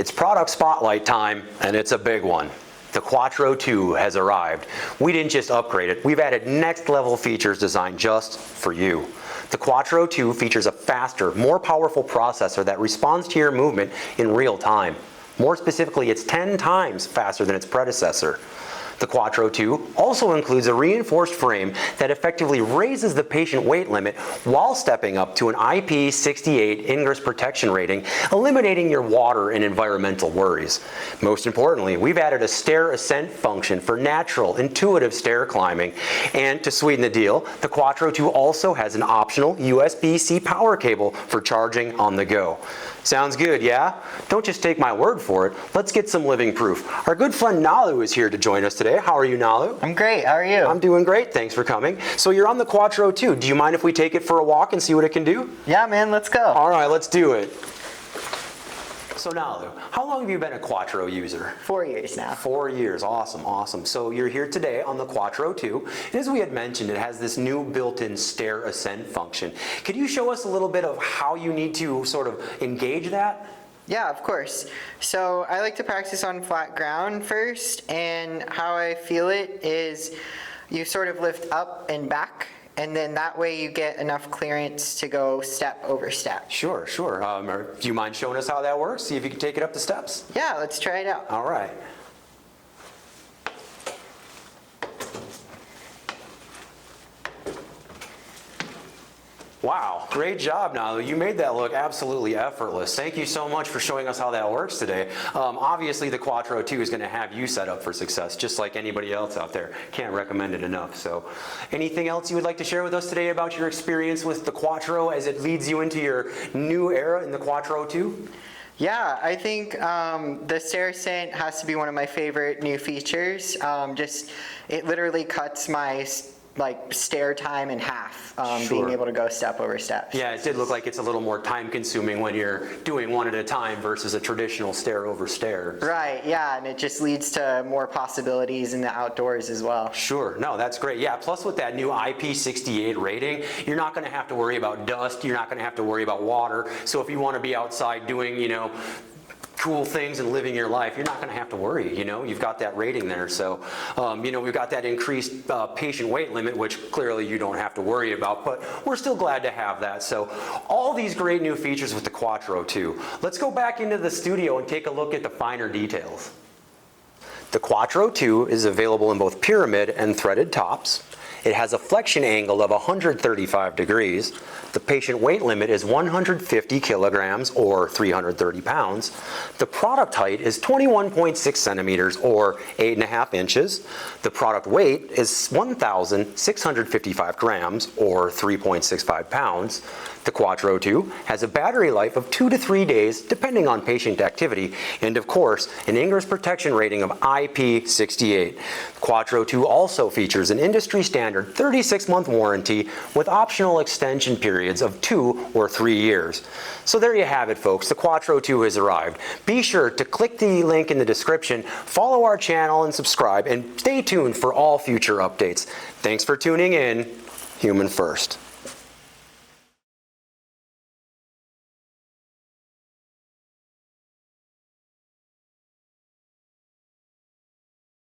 It's product spotlight time, and it's a big one. The Quattro 2 has arrived. We didn't just upgrade it, we've added next level features designed just for you. The Quattro 2 features a faster, more powerful processor that responds to your movement in real time. More specifically, it's 10 times faster than its predecessor. The Quattro 2 also includes a reinforced frame that effectively raises the patient weight limit while stepping up to an IP68 ingress protection rating, eliminating your water and environmental worries. Most importantly, we've added a stair ascent function for natural, intuitive stair climbing. And to sweeten the deal, the Quattro 2 also has an optional USB-C power cable for charging on the go. Sounds good, yeah? Don't just take my word for it. Let's get some living proof. Our good friend Nalu is here to join us today. How are you, Nalu? I'm great. How are you? I'm doing great. Thanks for coming. So you're on the Quattro 2. Do you mind if we take it for a walk and see what it can do? Yeah, man. Let's go. All right, let's do it. So Nalu, how long have you been a Quattro user? 4 years now. 4 years, awesome, awesome. So you're here today on the Quattro 2, and as we had mentioned, it has this new built-in stair ascent function. Could you show us a little bit of how you need to sort of engage that? Yeah, of course. So I like to practice on flat ground first, and how I feel it is you sort of lift up and back, and then that way you get enough clearance to go step over step. Sure, sure. Do you mind showing us how that works? See if you can take it up the steps? Yeah, let's try it out. All right. Wow, great job, Nalu. You made that look absolutely effortless. Thank you so much for showing us how that works today. Obviously, the Quattro 2 is going to have you set up for success, just like anybody else out there. Can't recommend it enough. So, anything else you would like to share with us today about your experience with the Quattro as it leads you into your new era in the Quattro 2? Yeah, I think the stair ascent has to be one of my favorite new features. It literally cuts my stair time in half, Sure. being able to go step over step. Yeah, it did look like it's a little more time consuming when you're doing one at a time versus a traditional stair over stairs. Right, yeah, and it just leads to more possibilities in the outdoors as well. Sure, no, that's great. Yeah, plus with that new IP68 rating, you're not going to have to worry about dust, you're not going to have to worry about water. So if you want to be outside doing, cool things and living your life, you're not going to have to worry, you've got that rating there. So, we've got that increased patient weight limit, which clearly you don't have to worry about, but we're still glad to have that. So all these great new features with the Quattro 2. Let's go back into the studio and take a look at the finer details. The Quattro 2 is available in both pyramid and threaded tops. It has a flexion angle of 135 degrees. The patient weight limit is 150 kilograms or 330 pounds. The product height is 21.6 centimeters or 8.5 inches. The product weight is 1,655 grams or 3.65 pounds. The Quattro 2 has a battery life of 2 to 3 days depending on patient activity, and of course an ingress protection rating of IP68. Quattro 2 also features an industry standard 36-month warranty with optional extension periods of 2 or 3 years. So there you have it, folks. The Quattro 2 has arrived. Be sure to click the link in the description, follow our channel and subscribe, and stay tuned for all future updates. Thanks for tuning in. Human first.